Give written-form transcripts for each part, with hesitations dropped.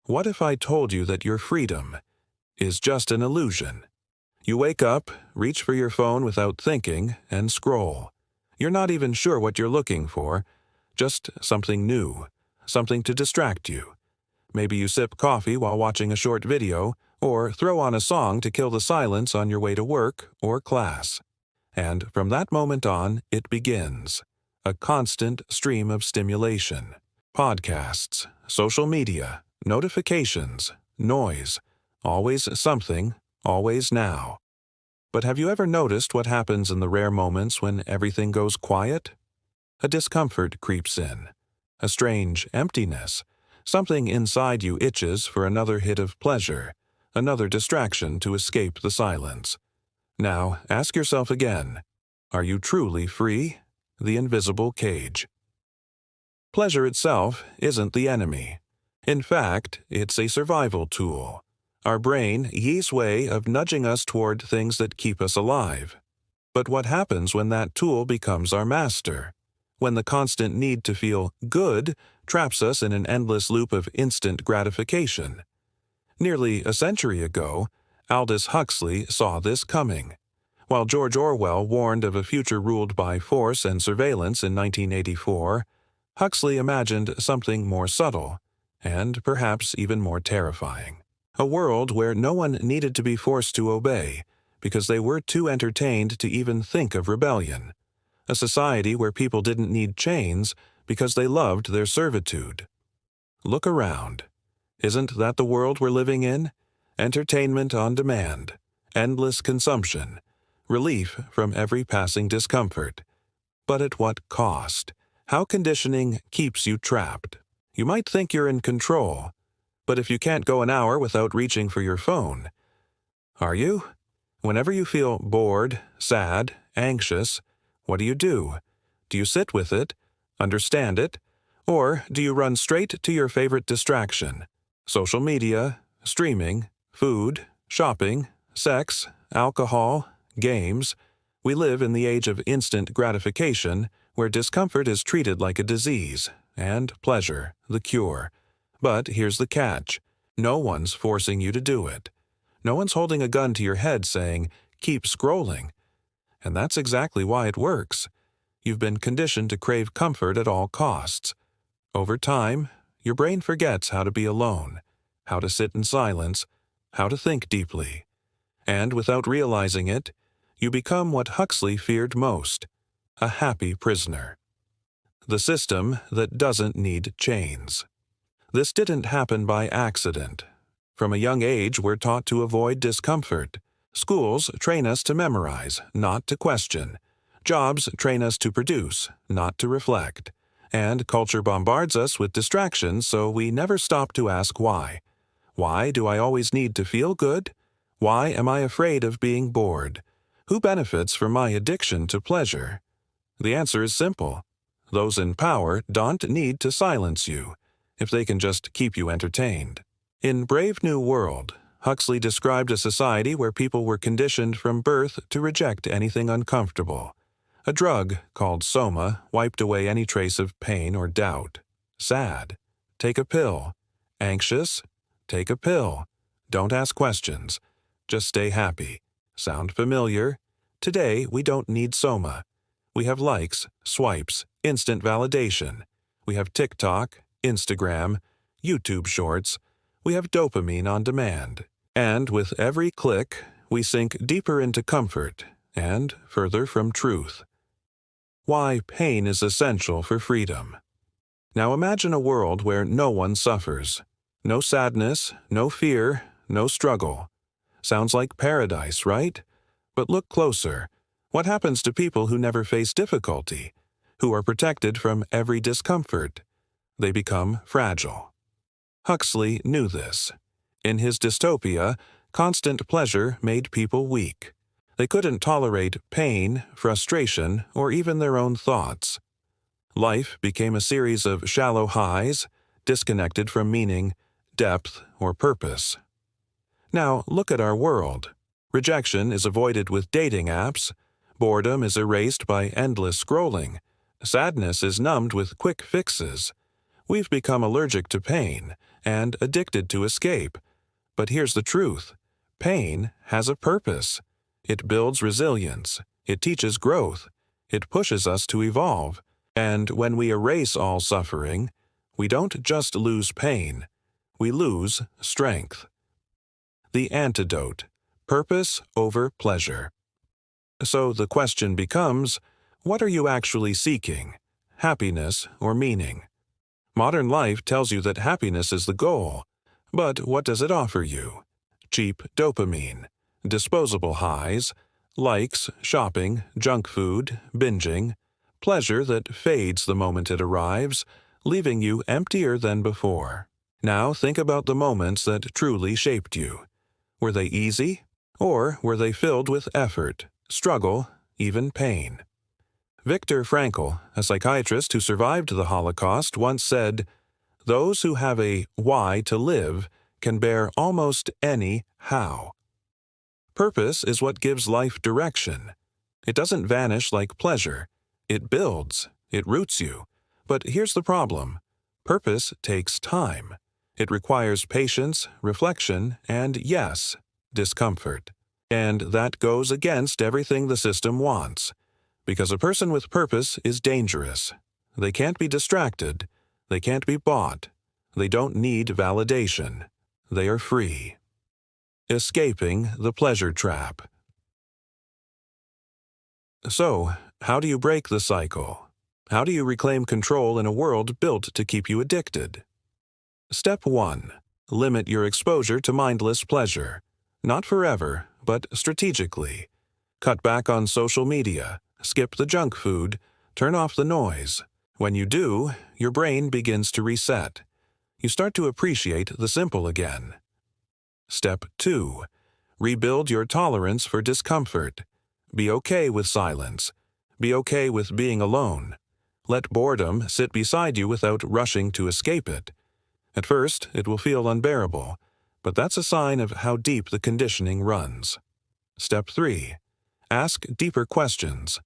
What if I told you that your freedom is just an illusion? You wake up, reach for your phone without thinking, and scroll. You're not even sure what you're looking for, just something new, something to distract you. Maybe you sip coffee while watching a short video, or throw on a song to kill the silence on your way to work or class. And from that moment on, it begins. A constant stream of stimulation. Podcasts, social media, notifications, noise. Always something, always now. But have you ever noticed what happens in the rare moments when everything goes quiet? A discomfort creeps in. A strange emptiness. Something inside you itches for another hit of pleasure, another distraction to escape the silence. Now, ask yourself again, are you truly free? The invisible cage. Pleasure itself isn't the enemy. In fact, it's a survival tool. Our brain, Yi's way of nudging us toward things that keep us alive. But what happens when that tool becomes our master? When the constant need to feel good traps us in an endless loop of instant gratification. Nearly a century ago, Aldous Huxley saw this coming. While George Orwell warned of a future ruled by force and surveillance in 1984, Huxley imagined something more subtle, and perhaps even more terrifying. A world where no one needed to be forced to obey, because they were too entertained to even think of rebellion. A society where people didn't need chains because they loved their servitude. Look around. Isn't that the world we're living in? Entertainment on demand, endless consumption, relief from every passing discomfort. But at what cost? How conditioning keeps you trapped. You might think you're in control, but if you can't go an hour without reaching for your phone, are you? Whenever you feel bored, sad, anxious, what do? Do you sit with it, understand it, or do you run straight to your favorite distraction? Social media, streaming, food, shopping, sex, alcohol, games. We live in the age of instant gratification, where discomfort is treated like a disease, and pleasure, the cure. But here's the catch. No one's forcing you to do it. No one's holding a gun to your head saying, keep scrolling. And that's exactly why it works. You've been conditioned to crave comfort at all costs. Over time, your brain forgets how to be alone, how to sit in silence, how to think deeply. And without realizing it, you become what Huxley feared most, a happy prisoner. The system that doesn't need chains. This didn't happen by accident. From a young age, we're taught to avoid discomfort. Schools train us to memorize, not to question. Jobs train us to produce, not to reflect. And culture bombards us with distractions, so we never stop to ask why. Why do I always need to feel good? Why am I afraid of being bored? Who benefits from my addiction to pleasure? The answer is simple. Those in power don't need to silence you, if they can just keep you entertained. In Brave New World, Huxley described a society where people were conditioned from birth to reject anything uncomfortable. A drug called soma wiped away any trace of pain or doubt. Sad? Take a pill. Anxious? Take a pill. Don't ask questions. Just stay happy. Sound familiar? Today, we don't need soma. We have likes, swipes, instant validation. We have TikTok, Instagram, YouTube Shorts. We have dopamine on demand. And with every click, we sink deeper into comfort and further from truth. Why pain is essential for freedom. Now imagine a world where no one suffers. No sadness, no fear, no struggle. Sounds like paradise, right? But look closer. What happens to people who never face difficulty, who are protected from every discomfort? They become fragile. Huxley knew this. In his Dystopia, constant pleasure made people weak. They couldn't tolerate pain, frustration, or even their own thoughts. Life became a series of shallow highs, disconnected from meaning, depth, or purpose. Now, look at our world. Rejection is avoided with dating apps. Boredom is erased by endless scrolling. Sadness is numbed with quick fixes. We've become allergic to pain, and addicted to escape. But here's the truth. Pain has a purpose. It builds resilience. It teaches growth. It pushes us to evolve. And when we erase all suffering, we don't just lose pain. We lose strength. The antidote: purpose over pleasure. So the question becomes, what are you actually seeking? Happiness or meaning? Modern life tells you that happiness is the goal. But what does it offer you? Cheap dopamine, disposable highs, likes, shopping, junk food, binging, pleasure that fades the moment it arrives, leaving you emptier than before. Now think about the moments that truly shaped you. Were they easy? Or were they filled with effort, struggle, even pain? Viktor Frankl, a psychiatrist who survived the Holocaust, once said, "Those who have a why to live can bear almost any how." Purpose is what gives life direction. It doesn't vanish like pleasure. It builds. It roots you. But here's the problem. Purpose takes time. It requires patience, reflection, and, yes, discomfort. And that goes against everything the system wants. Because a person with purpose is dangerous. They can't be distracted. They can't be bought. They don't need validation. They are free. Escaping the pleasure trap. So, how do you break the cycle? How do you reclaim control in a world built to keep you addicted? Step 1. Limit your exposure to mindless pleasure. Not forever, but strategically. Cut back on social media. Skip the junk food. Turn off the noise. When you do, your brain begins to reset. You start to appreciate the simple again. Step 2. Rebuild your tolerance for discomfort. Be okay with silence. Be okay with being alone. Let boredom sit beside you without rushing to escape it. At first, it will feel unbearable, but that's a sign of how deep the conditioning runs. Step 3. Ask deeper questions.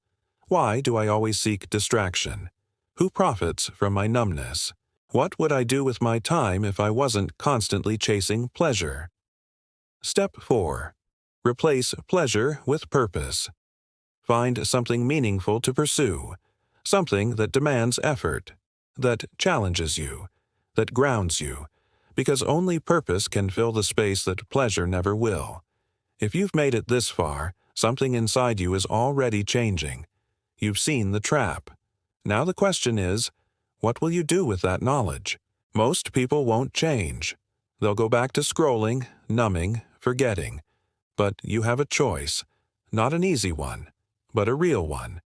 Why do I always seek distraction? Who profits from my numbness? What would I do with my time if I wasn't constantly chasing pleasure? Step 4. Replace pleasure with purpose. Find something meaningful to pursue, something that demands effort, that challenges you, that grounds you, because only purpose can fill the space that pleasure never will. If you've made it this far, something inside you is already changing. You've seen the trap. Now the question is, what will you do with that knowledge? Most people won't change. They'll go back to scrolling, numbing, forgetting. But you have a choice. Not an easy one, but a real one.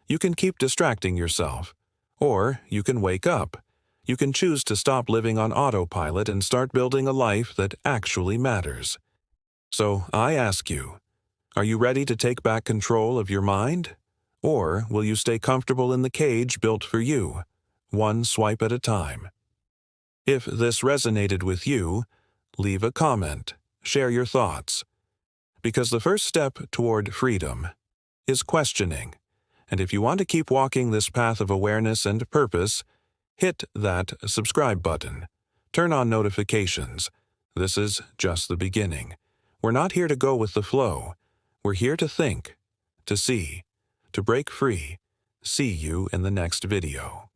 You can keep distracting yourself. Or you can wake up. You can choose to stop living on autopilot and start building a life that actually matters. So I ask you, are you ready to take back control of your mind? Or will you stay comfortable in the cage built for you, one swipe at a time? If this resonated with you, leave a comment, share your thoughts. Because the first step toward freedom is questioning. And if you want to keep walking this path of awareness and purpose, hit that subscribe button. Turn on notifications. This is just the beginning. We're not here to go with the flow. We're here to think, to see, to break free. See you in the next video.